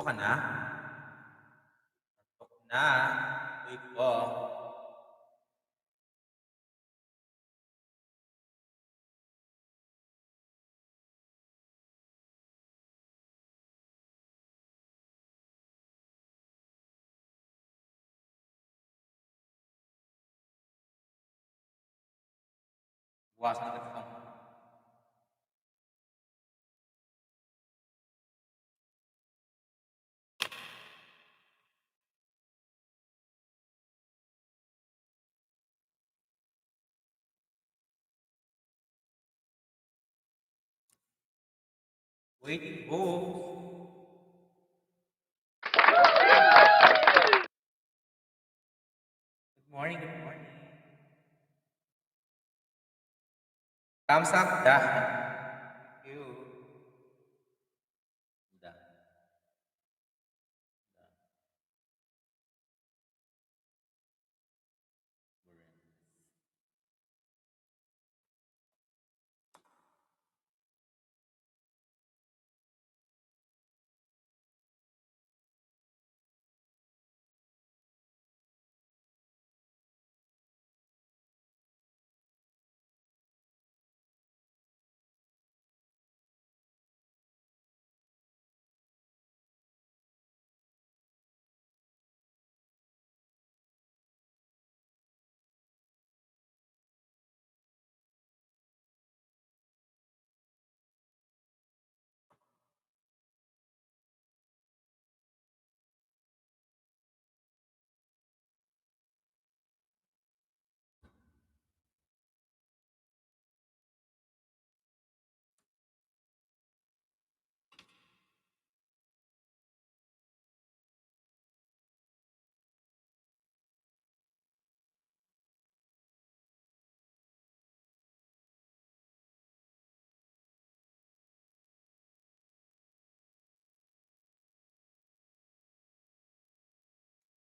Antok ka na? Antok na. Wait po. Buwasan na ito. Wait po. Good morning, good morning. Thumbs up, da. Thank you. Da.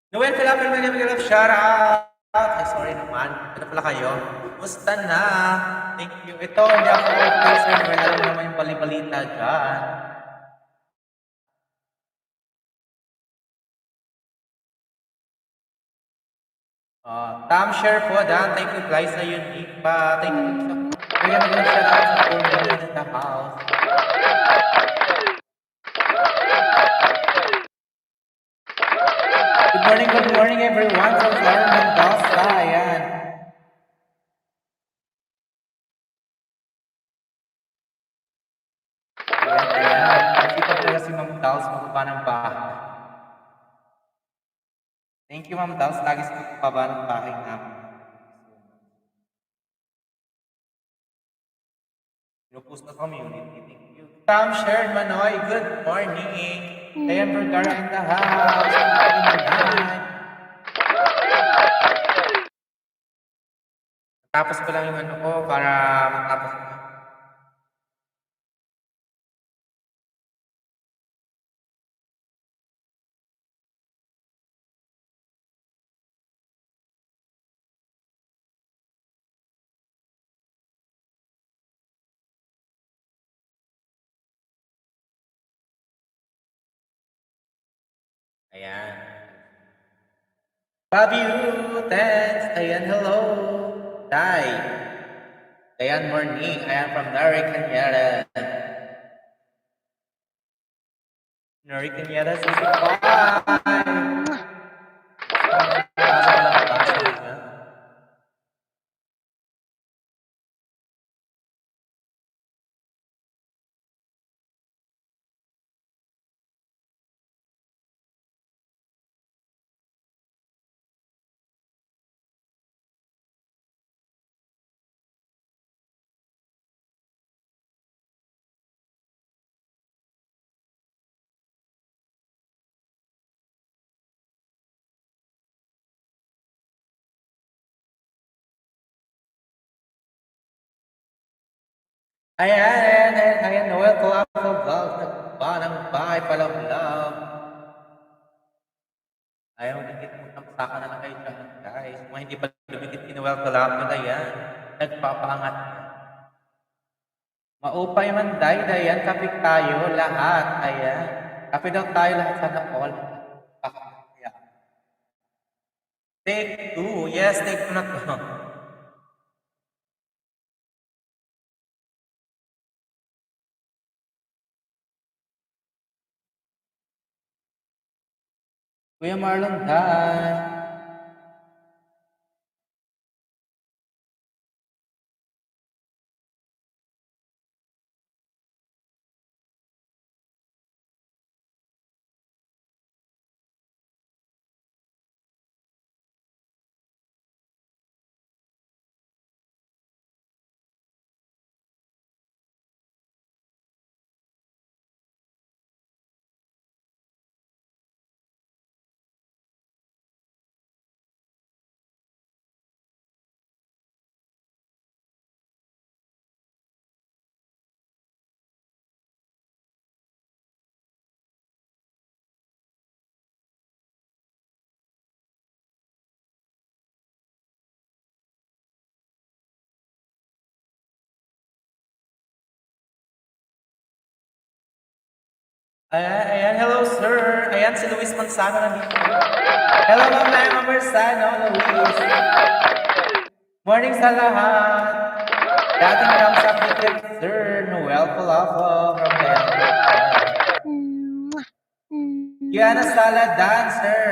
Noel, kalapin mo yung shout out. Ay, sorry naman. Ano pala kayo? Musta na? Thank you. Ito, hindi ako officer. Noel, alam naman yung balibalita dyan. Tam share po, Dan. Thank you, guys, sa unique pa. Thank you. Bigyan mo shout out sa phone in the house. Good morning everyone from Florida, Mendoza. Ayan. Ayan. Nakita pala si Ma'am Dals magpapa ng bahay. Thank you, Ma'am Dals. Lagi sa magpapa ng bahay namin. Pinupost na community. Thank you. Tom shared Manoy. Good morning. Ayan, Vergara in the house. Tapos ko lang yung ano ko para matapos na. Ayan. Love you. Thanks. Ayan, hello. Day. Ayan, morning. I am from Nari, Cañada. Nari, Cañada, 65. Ayan, Noel Colapso Vlog, nagbanang bahay palang love. Ayaw, dikit mo tamsaka na lang kayo dyan, guys. Mga hindi pa dumikit ni Noel Colapso, ayan, nagpapaangat. Maupay man day, dayan, kapit tayo, lahat, ayan. Happy daw tayo lahat sana all. Yeah. Take two. Yes, take two na to. Kuya Marlon Dan. Ayan, hello sir. Ayan, si Luis Manzano nandito. Hello, Ma'am Manzano, Luis. Morning sa lahat. Dating thumbs up ni Sir Noel Palafo from the Kiana Sala Dancer.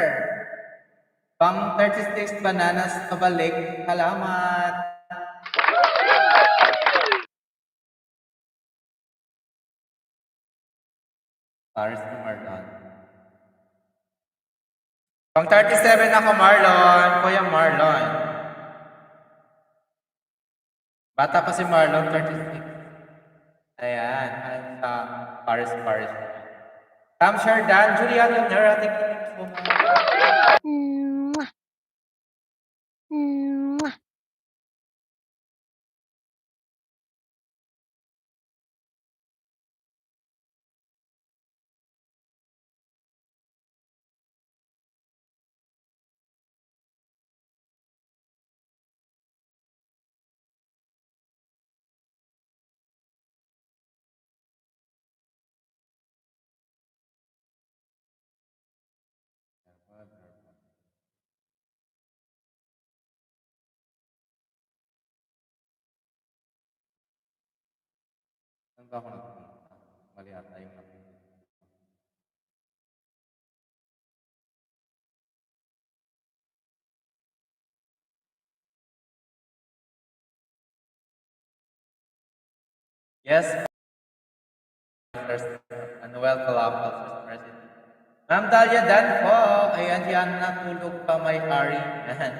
Pang 36 bananas pabalik. Salamat. Paris ni Marlon. Pang 37 ako, Marlon. Kuya Marlon. Bata pa si Marlon, 36. Ayan. Ayan sa Paris. Share Dan, Juliana Nera, thank you so much. Saan ba ako nagpunta? Mali ata yung napili. Yes, Noel Calapal, First President. Ma'am Dalia Dan po. Ayan, yan natulog pa may hari. Yan.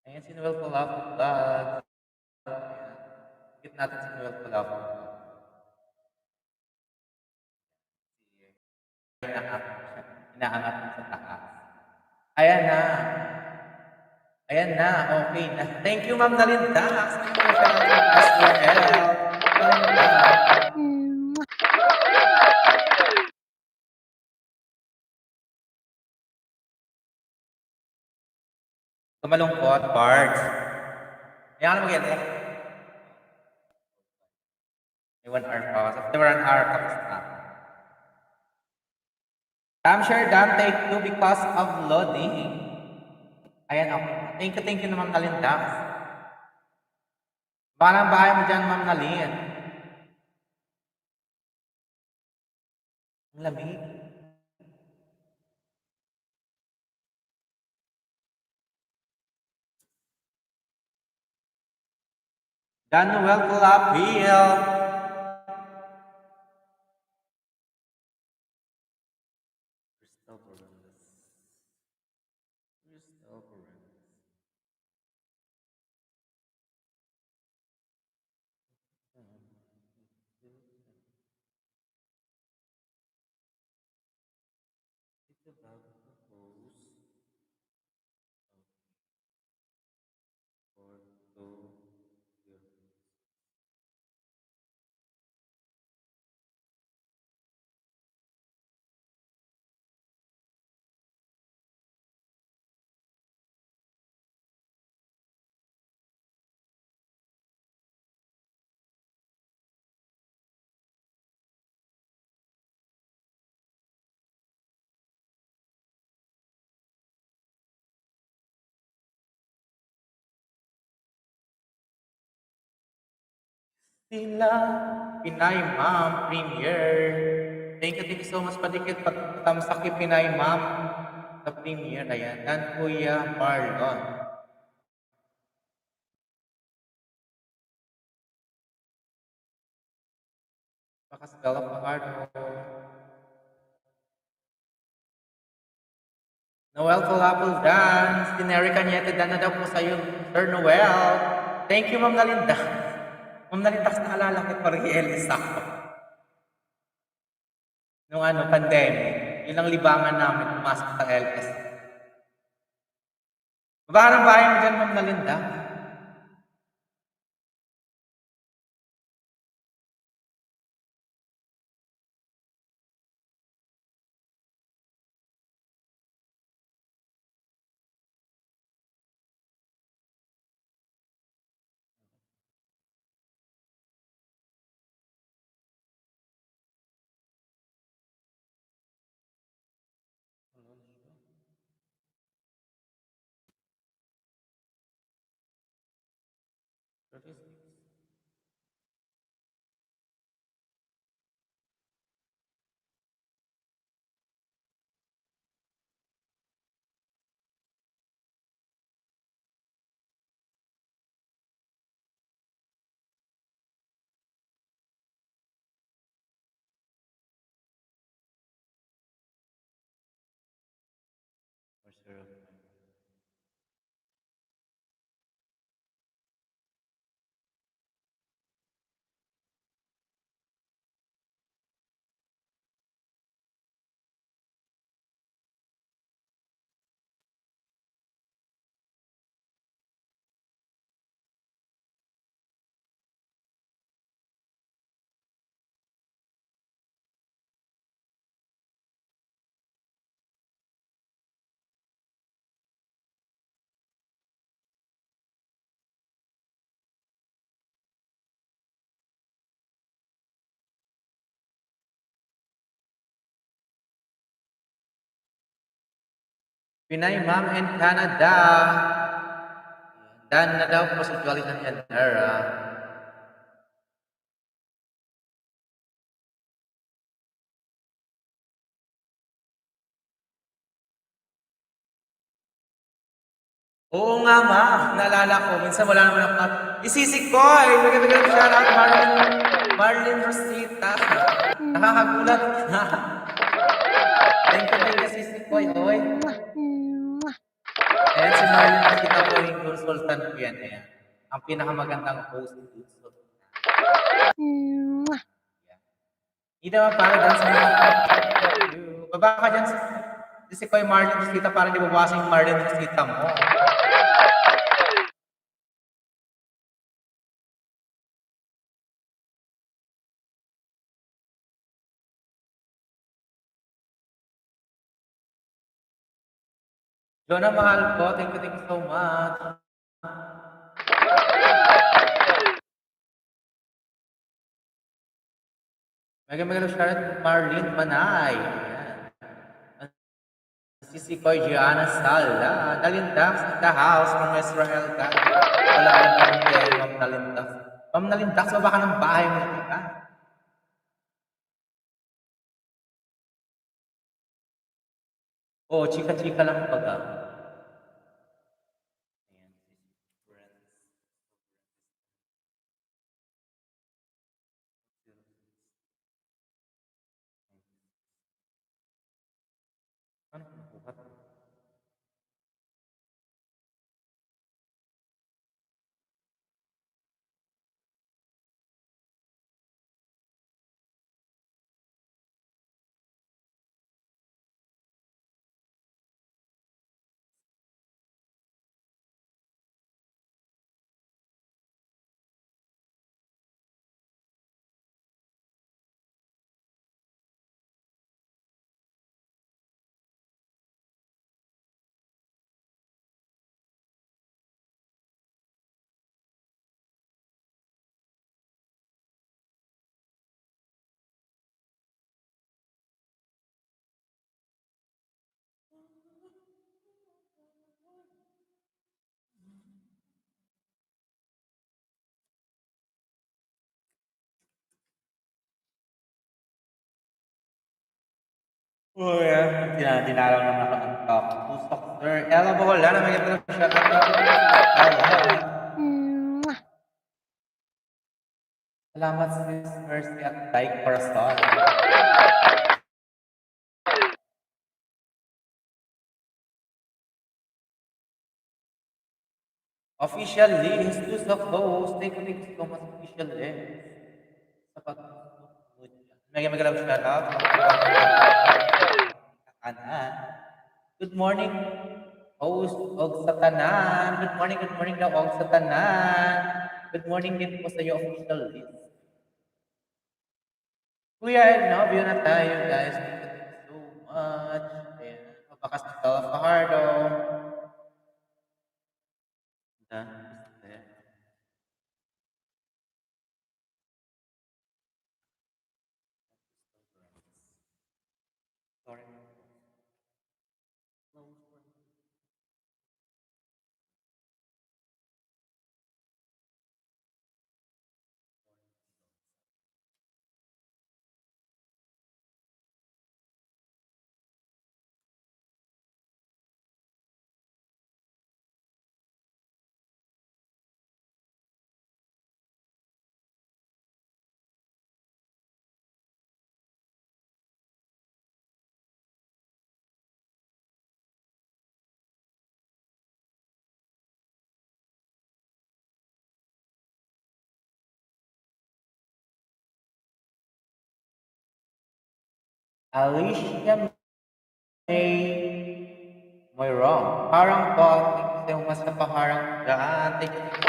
Ayan si Noel Calapal Vlog. Higit natin si Noel Calapal Vlog. Inaangat mo sa taas. Ayan na. Ayan na. Okay na. Thank you, Ma'am Nalinda. Tumalungkot, parts. Ayan mo ganyan. May 1 hour pa. After 1 hour, tapos na. Share done take 2 because of loading. Ayan, okay. Thank you naman, Nalinda. Parang bahay mo dyan, Ma'am Nalin. Ang lamig. Dan Noel Calapil. Crystal Corundas. Crystal Corundas. It's about to pose for 2 years. Sila, Pinay Ma'am, Premier. Thank you so much padikit patamsak kay Pinay Ma'am sa Premier. Ayan, dan Kuya Marlon. Pakasbel of heart. Noel Colapol Dance. Tineri Cañete, dan na daw po sa'yo, Sir Noel. Thank you, Ma'am Nalinda. Ma'am Nalinda, naalala ko pa rin Elisa ko. Nung pandemic, yun ang libangan namin, pumasok sa LS. Baba ng bahay mo dyan, Ma'am Nalinda. Pinay Ma'am in Canada. Dan na daw po sa Jolly ng Yanera. Oo nga, Ma'am. Naalala ko. Minsan wala naman ako. Isisik ko eh. Magandang shoutout Marlene Rosita. Nakakagulat. Thank you, Sisik ko. Oy. Ayan, si Marlene Rosita po yung consultant ko yan. Ayan. Ang pinakamagandang host. Hindi naman para dyan sa mga. Baba ka dyan sa. Si Koy Marlene Rosita para di babawasan yung Marlene Rosita mo. Jonah, mahal ko. Thank you so much. Mega shoutout Marlene Manay. Ayan. Si Koy Gianna Sala. Nalindax in the house from Israel. Wala ka naman kay Ma'am Nalindax. Ma'am Nalindax, baba ka ng bahay mo. Oo, chika-chika lang baga. Ano nakuha? Oh, yeah. Dinalaw naman ako ng top. Pusok, sir. Ella Bohola na may ganito siya. Ella. Salamat sa Miss Mercy at Dyke Corazon. Official list, choose the host. Thank you so much, official list. Sa pag-support. Mega mega love shout out. Kanan. Good morning, host og sa tanan. Good morning daw og sa tanan. Good morning din po sa iyo, official list. Kuya, I love you na tayo, guys. Thank you so much. Ayan. Mabakas ng Fajardo. Sorry. Alicia May wrong. Parang po, thank you so much sa paharang dyan. Thank you so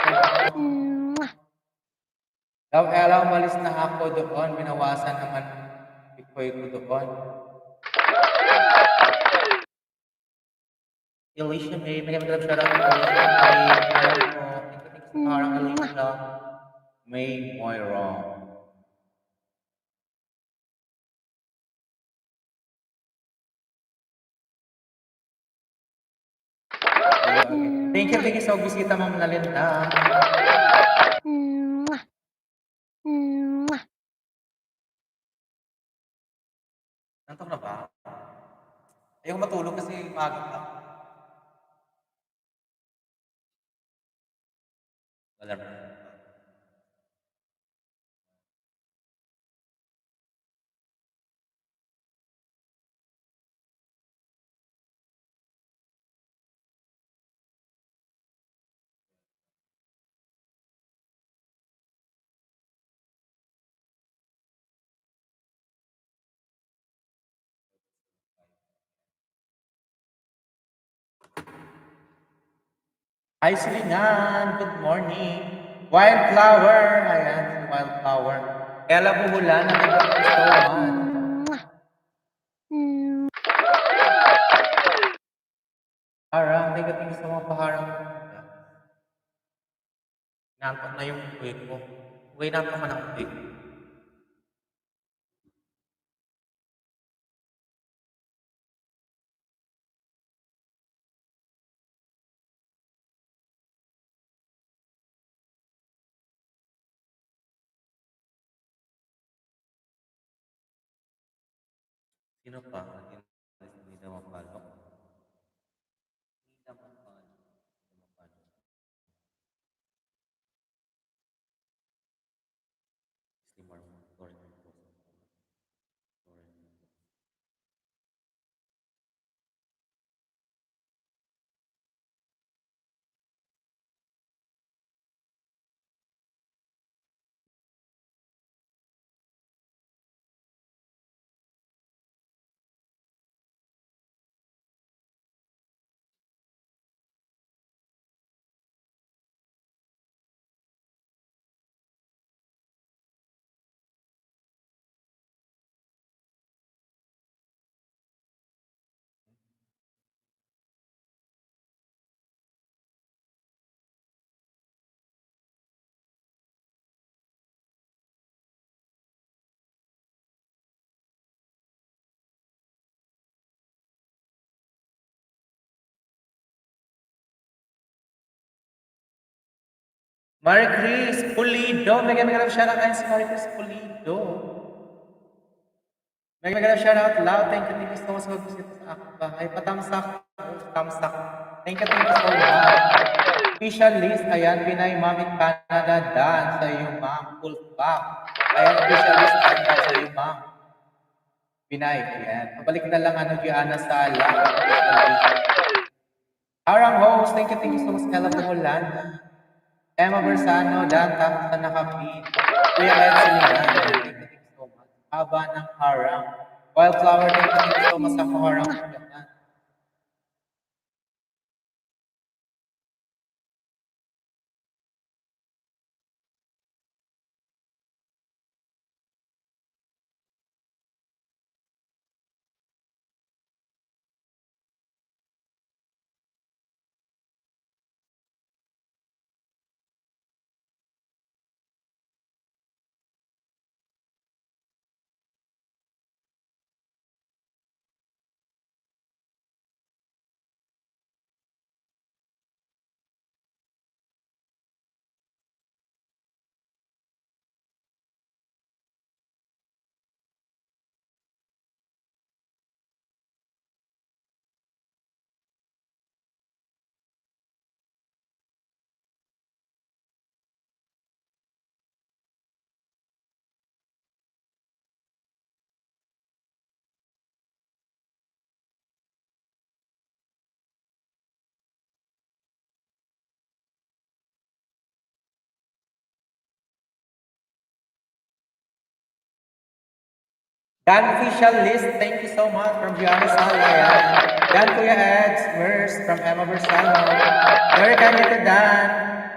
much. Love Ella, umalis na ako doon. Binawasan naman ikoy ko doon. Alicia May, may kami shout out to Alicia May. Parang po, thank you sa paharang Alicia May wrong. Thank you sa bisita, Ma'am Nalinda. Nantok na ba? Ayaw matulog kasi umaga pa. Alarm. Hi, Silingan. Good morning. Wildflower. Ayan, si Wildflower. Ella Buhulan. Thank you so much. Harang. Thank you sa mga paharang. Nantok na yung uwi ko. Uwi nantok ka ng uwi. Sino pa? Hindi na mapalo. Hindi na mapalo. Slimmer. Marie Chris Pulido. Mega shout out kayo si Marie Chris Pulido. Mega shout out loud. Thank you so much for visit sa aking bahay. Patamsak. Tamsak. Thank you so much. Official list, ayan, Pinay Mom in Canada, Dan, sa iyo, ma'am. Full back. Ayan, official list, Dan, daw sa iyo, ma'am. Pinay, ayan. Pabalik na lang, Gianna Sala. Arang host, thank you so much, Ella Bulan. Emma Bersano, Dan, tapos na nakapin. Kuya Ed Silinan, thank you so much. Haba ng harang. Wildflower, thank you so much sa harang. Dan official list, thank you so much from Gianna Sala. Dan Kuya Eds, Mers from Emma Bersano. Very kind to Dan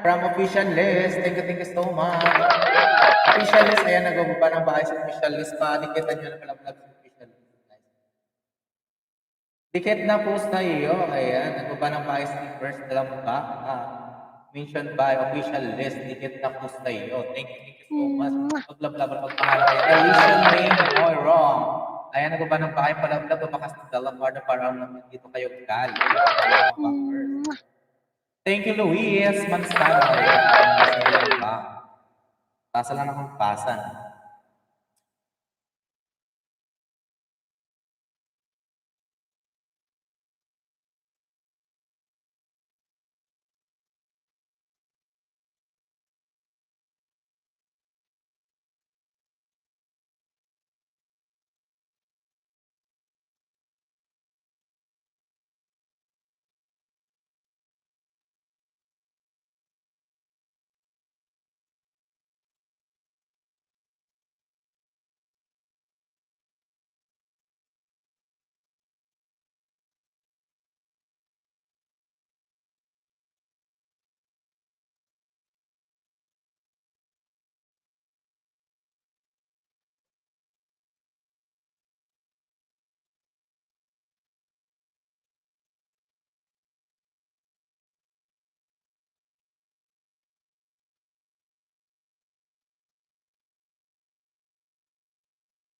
from official list. Thank you so much. Official list, ayan, nag-uba ng bahay sa official list pa. Dikitan nyo na pala vlog sa official list. Dikit na po sa iyo. Ayan, nag-uba ng bahay sa first lang ba? Mentioned by official list. Dikit na po sa iyo. Thank you so much. Paglablab, pagmahal kayo. Alicia May Moy Wrong. Ayan, nag-uba ng bahay palablab. Pabakas ng dalawardo para dito kayo gali. Thank you, Luis Manzano. Ayan, pasa lang akong pasan.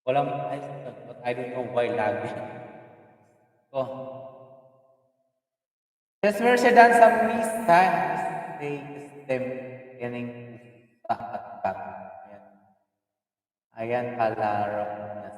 Walang, I don't know why lagi. Oh. Yes, versa dan sa misa stay stem kining sa at ayan. Ayan kalaro na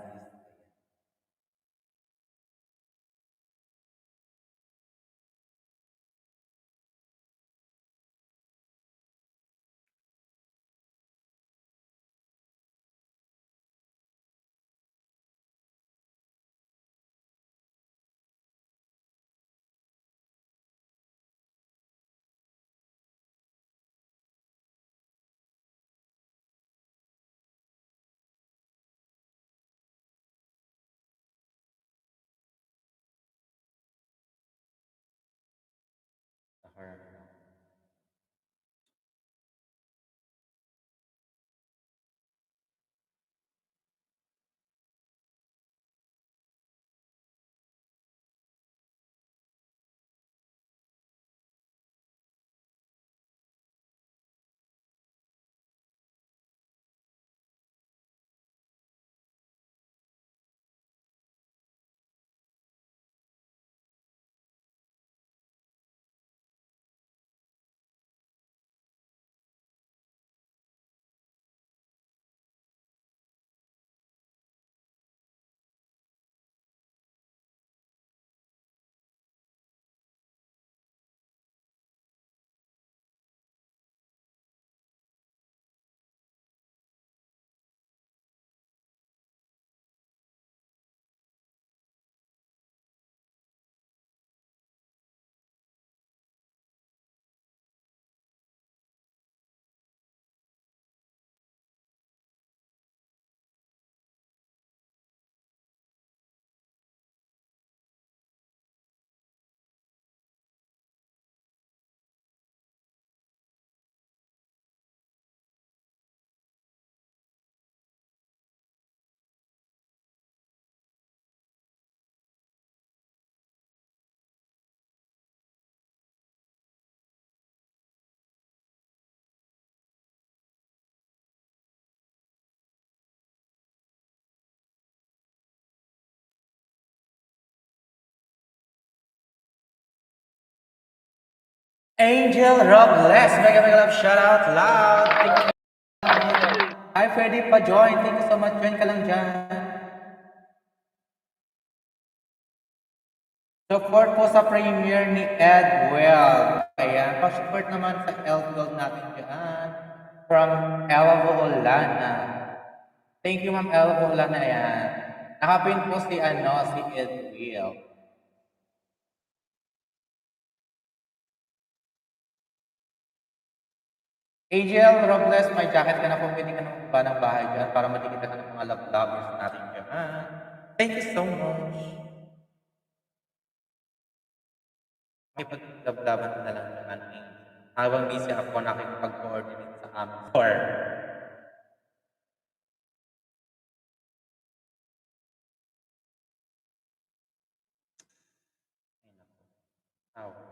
Angel Robles, mega mega love shout out loud. Thank you so much. Hi Freddy pa join. Thank you so much. Join ka lang dyan. Support po sa premiere ni Edwell. Ayan, pa-support naman sa Edwell natin dyan. From Ella Boolana. Thank you, Ma'am Ella Boolana. Ayan. Nakapin po si, si Edwell. Angel Robles, may jacket ka na po. Pwede ka na ba ng bahay dyan para madikit ka ng mga love-lovers natin dyan. Thank you so much. May pag-lablaban na lang dyan. Habang busy ako, nakikipag-coordinate sa aming store. Aw.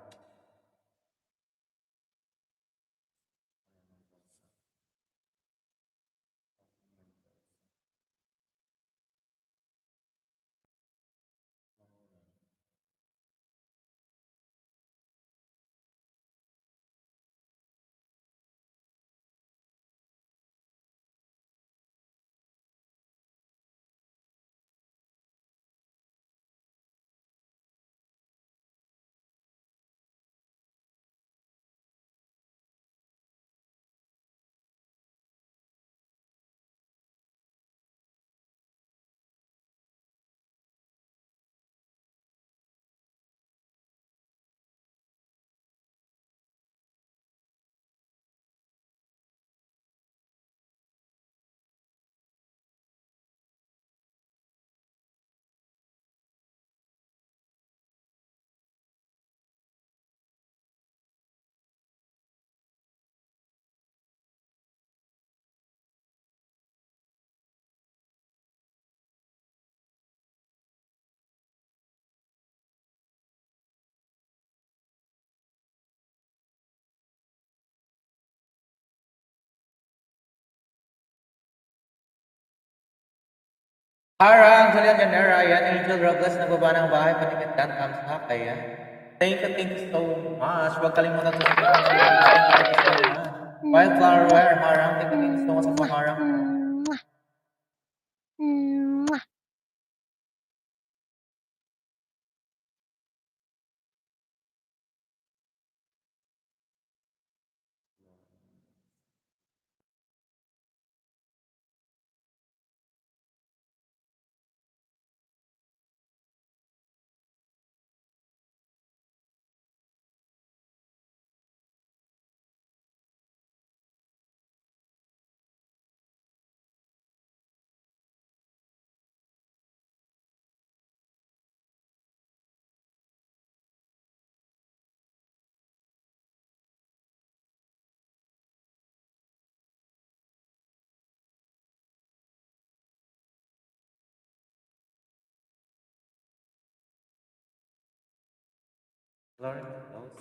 Harang, Julian Janera, yan, Angel Robles, nababa ng bahay, patikit dan, thumbs up, ayan. Thank you so much. Huwag kalimutan to sa thank you so much. Wildflower, Harang, thank you so much sa Harang. Glory to those.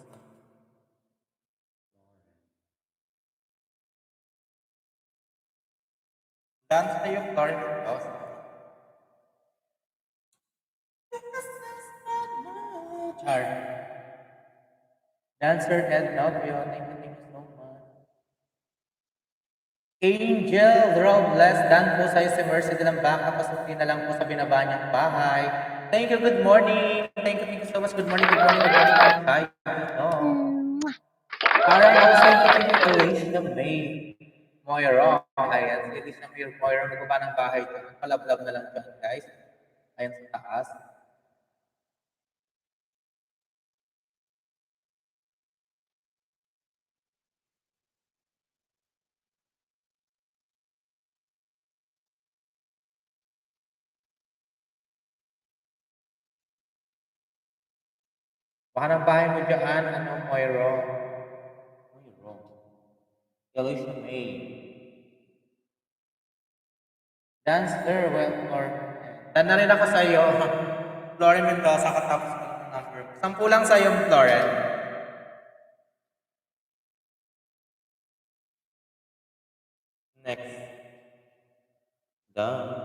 Dance tayo, Glory to those. Char. Dancer Ed Novio, thank you so much. Angel Robles, dan po sa'yo si Mercy de lang baka, pasukin na lang po sa binaba niyang bahay. Thank you, good morning. Thank you so much. Good morning, good morning, good morning. Hi. Parang also thank you to Alicia May. Moira. Ayan, si Alicia May Moira, nagbaba ng bahay dyan. Palablab na lang dyan, guys. Ayan sa taas. Baka ng bahay mo dyan, Moira. Moira. Alicia May. Dancer, well, or... Dan na rin ako sa'yo. Floren Mendoza, katapos ko lang ng number. 10 lang sa'yo, Floren. Next. Done.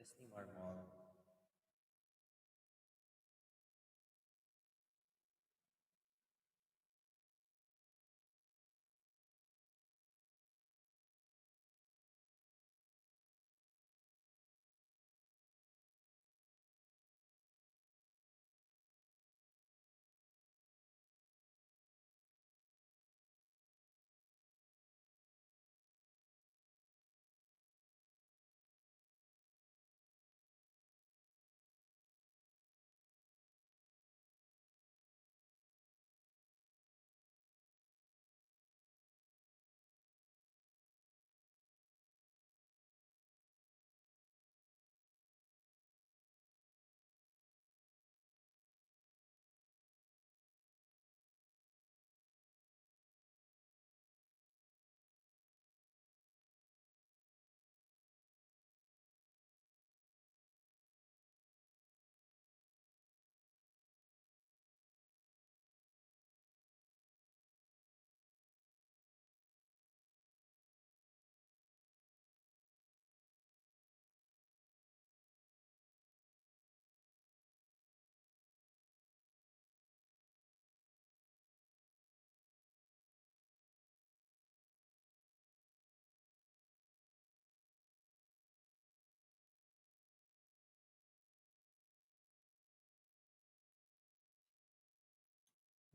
Disney Marmol.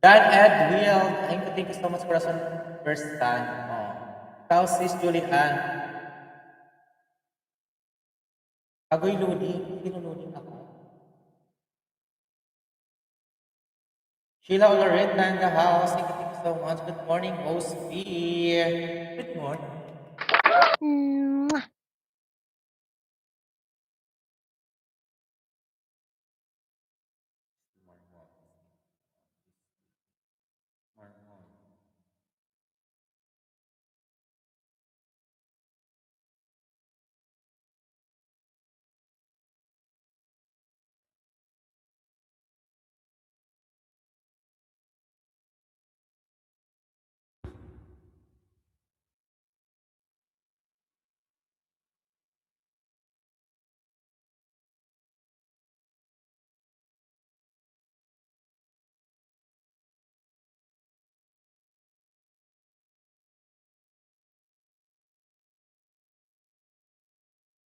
Dan Ed Will, thank you so much for us on first time. Oh. Ikaw, sis Julian. Agoy loading. Sino loading ako? Sheila Oloretta in the house. Thank you so much. Good morning, host B. Good morning.